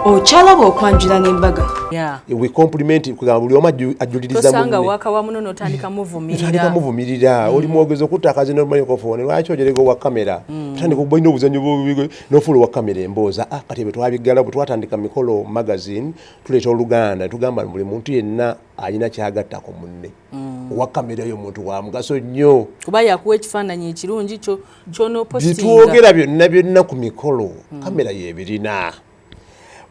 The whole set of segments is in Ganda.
Ochalaba okwanjula n'embaga. We compliment kugamba buli omu ajuliriza munne. Tosanga waka wa muno notandika muvumirira. Tandika muvumirira. Oli mwogeza okutakaza no microphone. Lwaki ogereko wa kamera? Tandika kubina obuzanyo bwo n'ofulo wa kamera embooza. Kati bwe twabigala bwe twatandika Mikolo magazine tuleeta Oluganda tugamba buli muntu yenna alina kyagattako munne. Wa kamera yo muntu wa mugaso nnyo. Kuba yakuwa ekifaananyi ekirungi kyono postinga. Bitwogera byonna ku Mikolo. Kamera yebirina.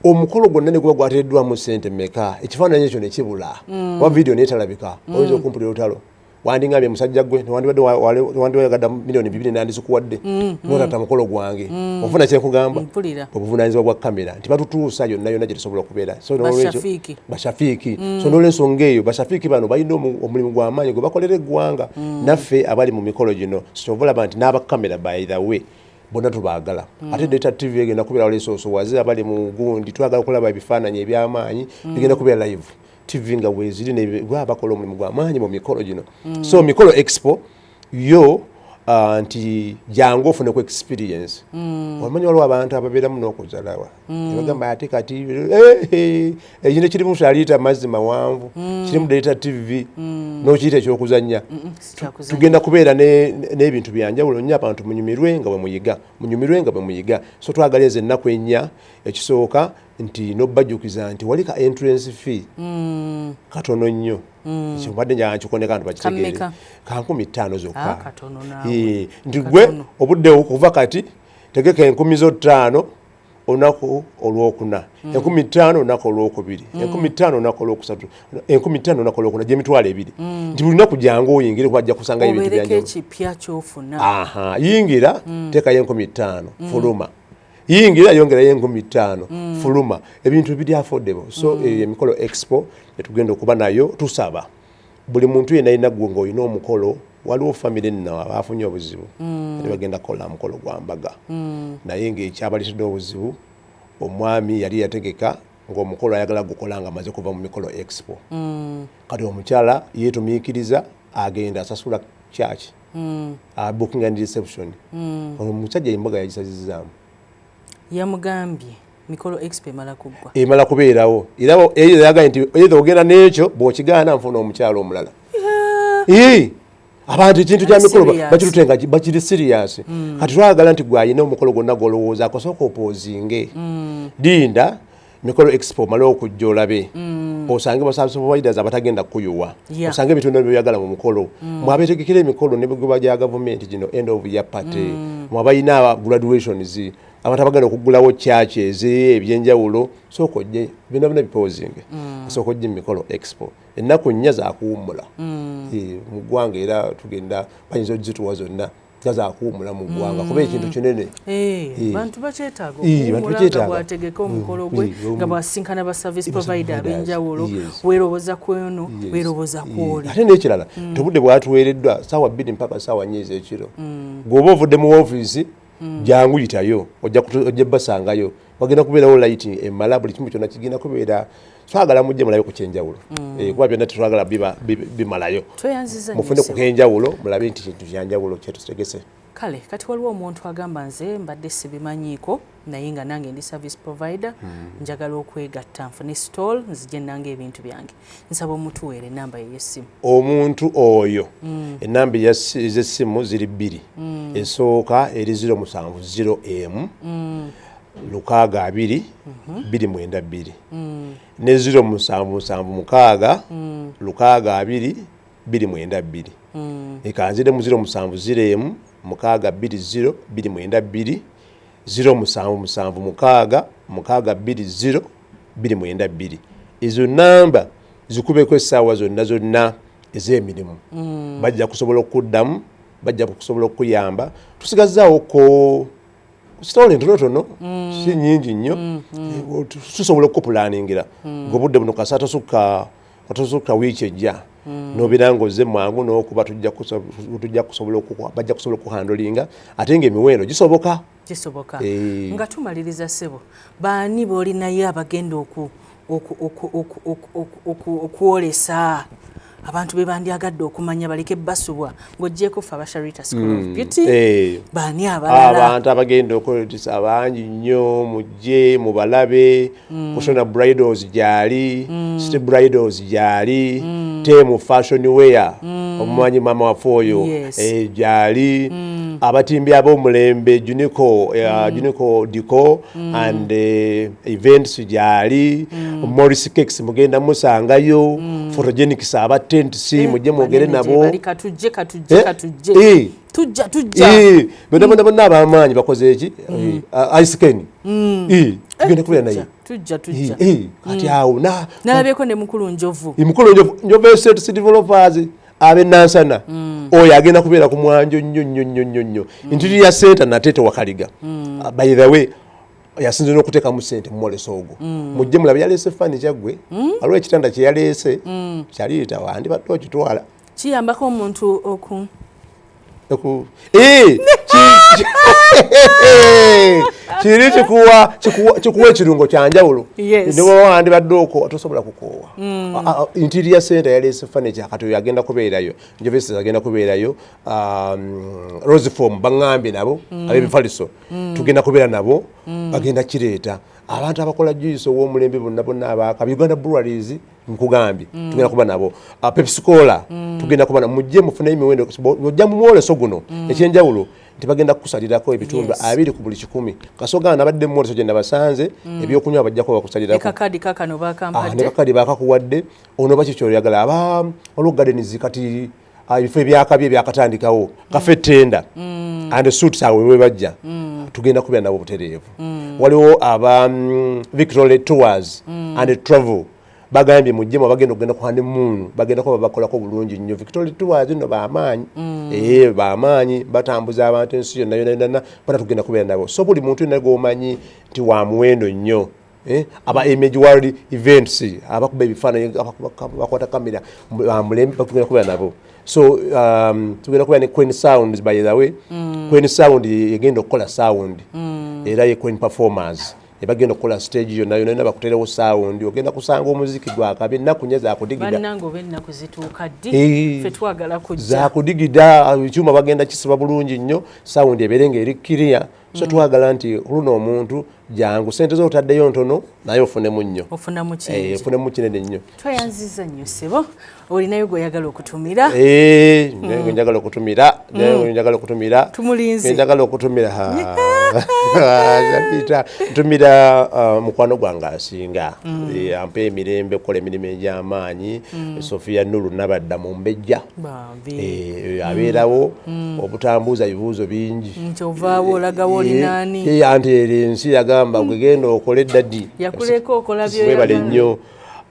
Omukolo gwonna ne guba gwateereddwamu ssente mmeka ekifaananyi ekyo ne kibula wa video neetalabika oyinza okumpulira olutalo wandingambye musajja gwe newandiwayagadda milioni 2 nandizikuwadde notata mukolo gwange ofuna kyenkugamba obuvunaanyizibwa bwa kamera nti batutuusa yonna gye tusobola okubeera bashafiiki so n'olwensonga eyo bashafiiki bano balina omulimu gw'amaanyi gwe bakolera eggwanga naffe abali mu mikolo gino kyovalaba nti n'abakamera by the way bonna tubaagala ate Data TV egenda kubeera waleesoosowaze abali mu gundi twagala okulaba ebifaananyi eby'amaanyi bigenda kubeera live TV nga weeziri bakola omulimu gw'amaanyi mu mikolo gino so Mikolo Expo yo nti jangu ofune ku experience omanyi waliwo abantu ababeeramu n'okuzalawa bagamba ate kati ekino kirimu kyaliita mazzi mawanvu kirimu Data TV n'okiyita ekyokuzannya tugenda kubeera n'ebintu byanjawulo nnyo abantu munyumirwe nga bwe muyiga so twagala ezo ennaku ennya ekisooka nti n'obajjukiza nti wali ka entrance fee katono nnyo ekibadde njagala nkikondeka nti bakitegeere ka 15 zokka nti gwe obudde okuva kati tegeka 10,500 olunaku olwokuna 15,000 olunaku olwokubiri 15,000 olunaku olwokusatu 15,000 olunaku olwokuna gyemitwalo ebiri nti buli lunaku jangu oyingire kwajja kusanga ebintu byanjawulo yingira teekayo 15,000 fuluma yingira yongerayo 15,000 fuluma ebintu biri affordable so Mikolo Expo etugenda okuba nayo tusaba buli muntu yenna alina gwe ng'olina omukolo waliwo famire nno abafunye obuzibu bagenda kukola mukolo gwa mbaga naye ng'ekyabaleetedde obuzibu omwami yali yategeka ng'omukolo ayagala gukola nga amaze kuva mu Mikolo Expo kati omukyala yeetumiikiriza agenda asasula kyaki booking and reception omusajja embaga yagisazizaamu yamugambye Mikolo Expo emala kubeerawo era yagaye nti either ogenda n'ekyo bw'okigaana nfuna omukyala omulala abantu ekintu kya mikolo bakitutenga bakiri serious kati twagala nti gwayina omukolo gwonna gw'olowooza akosooka opoozinge dinda Mikolo Expo mala okujja olabe osange baservice providers abatagenda kukuyuwa osange ebitundu by'oyagala mu mukolo mwabeetegekera emikolo n'emiguba gya gavumenti gino end of year party mwabayina graduations abantu abagenda okugulawo churches ebyenjawulo sooka ojje byonna bipoozinge sooka ojje Mikolo Expo ennaku nnya zaakuwummula mu ggwanga era tugenda bayinza oggituwa zonna zaakuwummula mu ggwanga kuba ekintu kinene bantu bakyetaaga okuwummula bwategeka omukolo gwe nga bwasinkana ba service provider ab'enjawulo weeroboza kweno weeroboza kwoli ate n'ekirala tobudde bwatuweereddwa ssaawa 2 mpaka ssaawa 4 ez'ekiro gweoba ovudde mu ofiisi jangu yitayo ojja basangayo wagenda kubeerawo lighting emala buli kimu kyonna kigenda kubeera twagala mujje mulabe ku kyenjawulo kuba byonna tetwagala bimalayo mufune ku kenjawulo mulabe nti kintu kyanjawulo kyetutegese kale kati waliwo omuntu agamba nze mbadde sibimanyiiko naye nga nange ndi service provider njagala okwegatta nfune stall nzije nange ebintu byange nsaba omutuweere enamba y'essimu omuntu oyo enamba ez'essimu ziri 2 esooka eri 070M 62 292 ne 077 62 292 ekanzire mu 070M 620 292 077 620 292 izo namba zikubeko essaawa zonna ez'emirimu bajja kusobola okuddamu bajja kusobola okuyamba tusigazaawo ko stole ntonotono si nyingi nnyo tusobola okupulaningira ng'obudde buno kasata sukka wiiki ejja n'obeera ng'ozze mwangu n'okuba bajja kusobola okuhandolinga ate ng'emiwendo gisoboka nga tumaliriza ssebo baani b'olinayo abagenda okwolesa abantu be bandyagadde okumanya baleke basubwa ng'oggyeko ffe Sharita School of Beauty baani abalala abantu abagenda okukoletesa bangi nnyo mujje mubalabe kushona bridals gyali city bridals gyali temu fashion wear omumanyi mama waffe oyo gyali abatimbi ab'omulembe Junico Dico and events gyali Morris Cakes mugenda musangayo photogenics abatents mujje mwogere nabo katujje bonna abamanyi bakoze eki ice can tugenda kubera naye tujja kati awo nalabyeko ne mukulu njovu estate developers abe nansana oyo agenda kubeera ku mwanjo nnyo interior center natete wakaliga by the way yasinze n'okuteekamu ssente mumoleso ogwo mujje mulabe yaleese furniture gwe waliwo ekitanda kye yaleese kyaliita wandibadde okitwala kiyambako omuntu kiri kikuwa ekirungo kyanjawulo niba wandibadde tosobola kukoowa interior center yaleese furniture kati oyo agenda kubeerayo Njovesses agenda kubeerayo Roseform baŋŋambye nabo ab'ebifaliso tugenda kubeera nabo bagenda kireeta abantu abakola juice ow'omulembe bonna abaka Uganda Breweries nkugambye tugenda kuba nabo Pepsi Cola tugenda kuba nabo mujje mufuneyo emiwendo ojja mu mwoleso guno ekyenjawulo nti bagenda kukusalirako ebitundu 2 ku buli 100 Kasoga nabadde mu mwoleso gye nabasanze ebyokunywa bajjako bakusalirako ekakadi kakano bakampadde nekakadi bakakuwadde ono bakikyo oyagala olwo gardens kati ebifo ebyakabye byakatandikawo kafe tenda and suits awe we bajja tugenda kubeera nabo butereevu waliwo aba Victoria Tours and Travel bagambye mujjemu bagenda okugenda ku honeymoon bagenda kuba bakolako bulungi nnyo Victoria Tours no bamaanyi bamaanyi batambuza abantu ensi yonna bana tugenda kubeera nabo so buli muntu yenna gwomanyi nti wa muwendo nnyo aba Image World Events abakuba ebifaananyi bakwata kamera mulembe tugenda kubeera nabo so tugenda kubeera ne Queen Sounds by the way Queen Sound egenda okukola sound era ye Queen Performers ebagenda okukola stage yonna bakuterewo sound ogenda kusanga omuziki gwakabe ennaku nnyo zakudigida bannange ennaku zituuka ddi ffe twagala kujja zakudigida ekyuma bagenda kisiba bulungi nnyo sound ebeere ng'eri clear so twagala nti luno omuntu jangu sente z'otaddeyo ntono naye ofunemu nnyo ofunemu kinene nnyo tweyanziza nnyo ssebo olinayo gw'oyagala okutumira njagala okutumira tumulinze njagala okutumira ntumira mukwano gwange asinga ampa emirembe okukola emirimu egy'amaanyi Sofia Nuru nabadda mu Mbejja abeerawo obutambuuza bibuuzo bingi nti ovaawo olagawo olinaani anti ensi yagamba gwegenda okole eddadi yakuleka okola byebale nnyo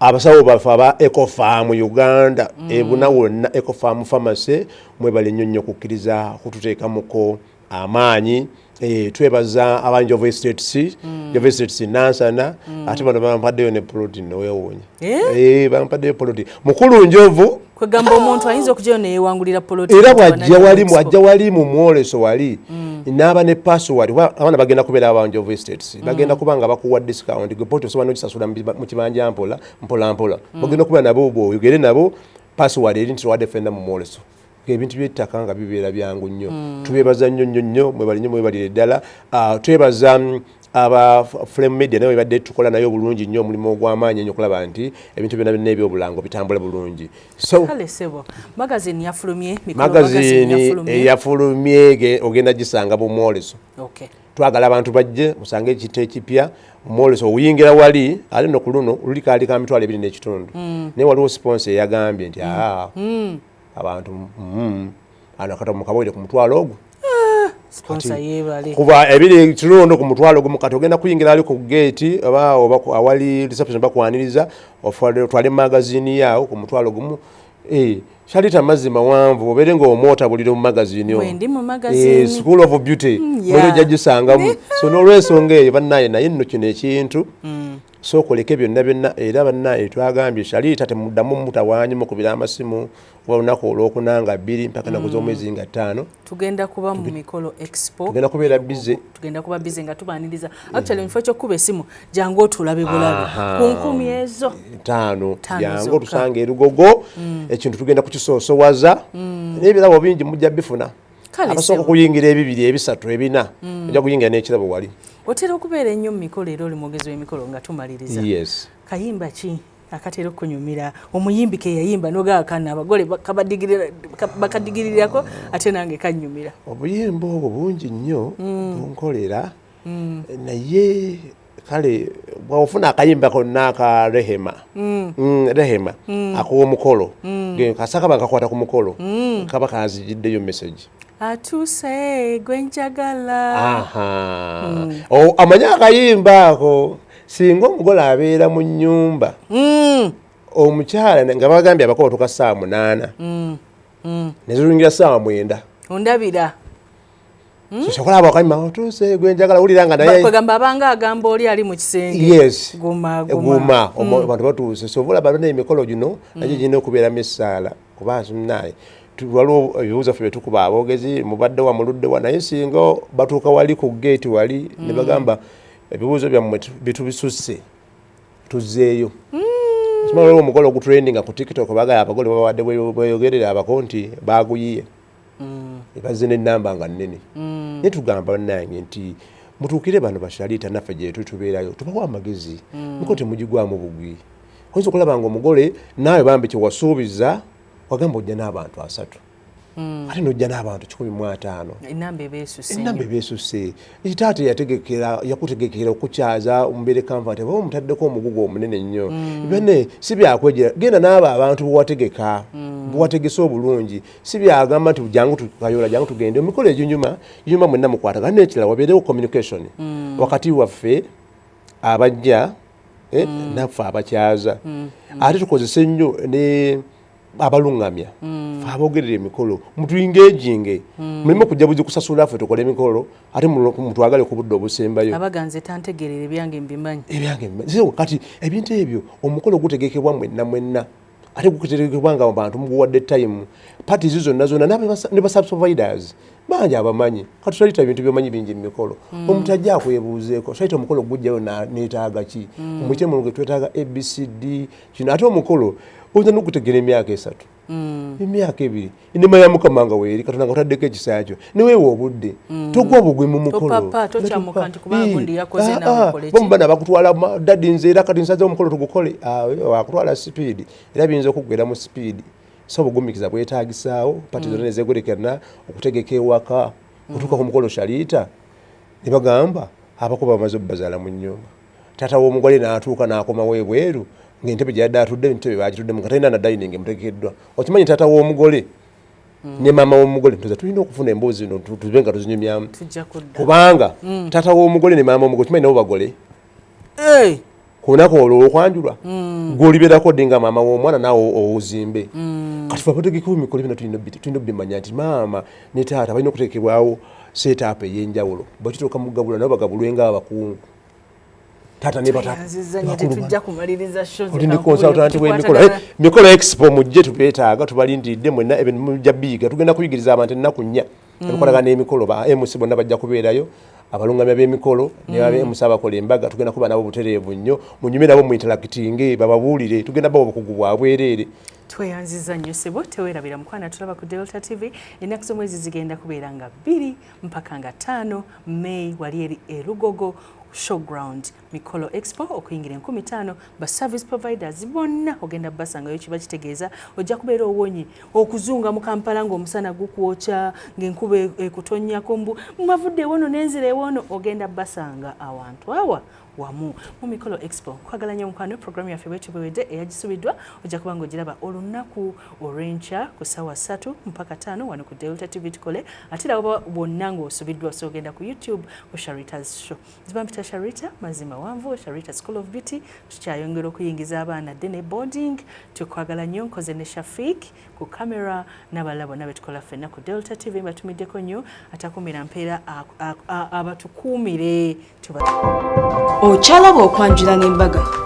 abasawo baffe aba Ecofarm Uganda ebuna wonna Ecofarm Pharmacy mwebale nnyo okukkiriza kututeekamuko amaanyi twebaza abangi of Estates nansana ate bano bampaddeyo ne protein owewonya bampaddeyo protein mukulu Njovu kwegamba omuntu ayinza okugyayo neyewangulira protein era wajja wali mu mwoleso wali n'aba ne password abaana bagenda kubeera abangi of Estates bagenda kubanga bakuwa discount gwe poto osobola n'okisasula mu kibanja mpola bagenda kubeera nabo bw'oyogere nabo password eri nti twadefenda mu mwoleso ebintu by'ettaka nga bibeera byangu nnyo tubebaza nnyo mwebalire ddala twebaza aba Flame Media nayo ebadde tukola nayo bulungi nnyo omulimu ogw'amaanyi ennyo okulaba nti ebintu byonna byonna ebyobulango bitambula bulungi magazine eyafulumye ogenda gisanga mu mwoleso twagala abantu bajje musange ekintu ekipya mwoleso oyingira wali ali no ku luno luli kaali ka mitwalo 2.5 naye waliwo sponsor eyagambye nti abantu anakata mukabwire ku mutwalo ogwo sponsor yebale kuba ebiri kirondo ku mutwalo ogwo mukati ogenda kuyingira ali ku gate oba awali reception bakwaniriza twale magazine yawo ku mutwalo gumu Sharita mazima wanvu obere ngo omota buliro mu magazine yo wendi mu magazine School of Beauty bwe jajisangamu so no lwensonga eyo bannaye naye nno kino ekintu so koleke byonna era bannaye twagambye Shalita temuddamu mutawanyi mukubira amasimu olunaku olwokunanga 2 mpaka naku z'omwezi nga 5 tugenda kuba mu Mikolo Expo tugenda kubeera busy nga tubaniriza actually mfo kyokkuba esimu jangu otulabe bulabe ku 10 ezo 5 jangu tusange erugogo ekintu tugenda kukisoosowaza n'ebirabo bingi mujja bifuna abasooka kuyingira 2 3 4 ojja kuyingira n'ekirabo wali otera okubeera ennyo mu mikolo era oli mwogezi w'emikolo nga tumaliriza yes kayimba ki akatera okunyumira omuyimbi ke yayimba nogaakana abagole bakadigirirako ate nange kanyumira obuyimba obwo bungi nnyo bunkolera naye kale bwofuna akayimba konna aka Rehema Rehema ak'omukolo kasaka bakakwata ku mukolo kaba kanzijiddeyo message atuse gwenjagala amanya akayimba ako singa omugole abeera mu nnyumba omukyala nga bagambye abakolo tuka saa 8 nezirungira saa 9 ondabira sokolaba akayimba otuse gwenjagala wulira nga naye kwegamba abanga agamba oli ali mu kisenge yes guma abantu batuuse sobola balona emikolo gino naye gina okubeeramu essaala kuba naye waliwo ebibuuzo ffe betukuba aboogezi mubadde wa muludde wa naye singa batuuka wali ku gate wali ne bagamba ebibuuzo byammwe bitubisusse tuzzeeyo kimala waliwo omugolo ogutrendinga ku TikTok bagala abagole bawadde bweyogerera abako nti baguyiye bazze n'ennamba nga nnene naye tugamba bannange nti mutuukire bano bashalita naffe gye tubeerayo tubawa amagezi niko temugigwamu bugwi oyinza okulaba nga omugole naawe bambi kyewasuubiza wagamba ojja n'abantu 3 ate nojja n'abantu 15 enamba ebeesusse ekitaate yakutegekera okukyaza omubeere kamfate oba omutaddeko omugugu omunene nnyo byonna si byakwegera genda n'abo abantu bewategeka bewategesa obulungi si byagamba nti jangu tukayola jangu tugende emikolo eginyuma mwenna mukwatagana n'ekirala wabeerewo communication wakati waffe abajja naffe abakyaza ate tukozese nnyo ne abalungamya abogerera emikolo mutuyingejinge mulimo kujja buzi kusasula ffe tukole emikolo ate mutwagale ku budde obusembayo abaganze tantegerera ebyange mbimanyi kati ebintu ebyo omukolo gutegekebwa mwenna ate gutegekebwa nga abantu muguwadde time parties zonna ne ba subproviders bangi abamanyi kati Shalita ebintu byomanyi bingi mu mikolo omuntu ajja akwebuuzeeko Shalita omukolo gujjayo neetaaga ki omuyite mulungu twetaaga ABCD kino ate omukolo oyinza n'okutegeera emyaka 3 emyaka 2 enema ya Mukama nga weeri Katonda nga otaddeko ekisa kyo neweewa obudde togwa bugwe mu mukolo bamubana bakutwala dadi nze era kati nsaze omukolo tugukole wakutwala speed era biyinza okugwera mu speed so obugumikiza bwetaagisaawo pati zonna ezeegolekerana okutegeka ewaka otuuka ku mukolo Shalita ne bagamba abakuba bamaze obbazaala mu nnyumba taata w'omugole n'atuuka n'akomawo ebweru ng'entebe gyadde atudde entebe bagituddemu nga talina na dining emutegekeddwa okimanyi taata w'omugole ne maama w'omugole ntoza tulina okufuna emboozi zino tube nga tuzinyumyamu kubanga taata w'omugole ne maama w'omugole kimanyi nabo bagole ku lunaku olwo olwokwanjulwa gw'olibeerako ddi nga maama w'omwana naawe owuzimbe kati fe abategekebwa emikolo byonna tulina obimanya nti maama ne taata balina okuteekebwawo seetaapu ey'enjawulo bwekituuka mu gabula nabo bagabulwenga abakungu tata ne tujja kumaliriza Mikolo Expo mujje tubeetaaga tubalindiridde mwenna ebintu mujja biyiga tugenda kuyigiriza abantu ennaku 4 ebikolagana n'emikolo ba MC bonna bajja kubeerayo abalungamya b'emikolo ne ba MC abakola embaga tugenda kuba nabo butereevu nnyo munyume nabo mu interacting bababuulire tugenda bawo obukugu bwabwereere tweyanziza nnyo sebo teweerabira mukwana tulaba ku Delta TV ennaku z'omwezi zigenda kubeera nga 2 mpaka nga 5 May wali eri erugogo Showground Mikolo Expo okuyingira 15 ba service providers bonna ogenda basangayo kiba kitegeeza ojja kubeera owonyi okuzunga mu Kampala ng'omusana gukwokya ng'enkuba ekutonnyako mbu mwavudde ewono n'enzira ewono ogenda basanga awantu awa wamu mu Mikolo Expo kwagala nnyo mukwano programu yaffe bwetubwedde eyagisubiddwa ojja kuba ng'ogiraba olunaku olw'enkya ku ssaawa 3 mpaka 5 wano ku Delta TV tukole ate laba bonna ng'osubiddwa so ogenda ku YouTube ku Sharita's Show zibampita Sharita mazima wanvu Sharita School of Beauty tukyayongera okuyingiza abaana dene boarding tukwagala nnyo nkoze ne Shafik ku kamera n'abalala bonna betukola ffenna ku Delta TV batumiddeko nnyo atakumira mpeera abatukuumire okyalaba okwanjula n'embaga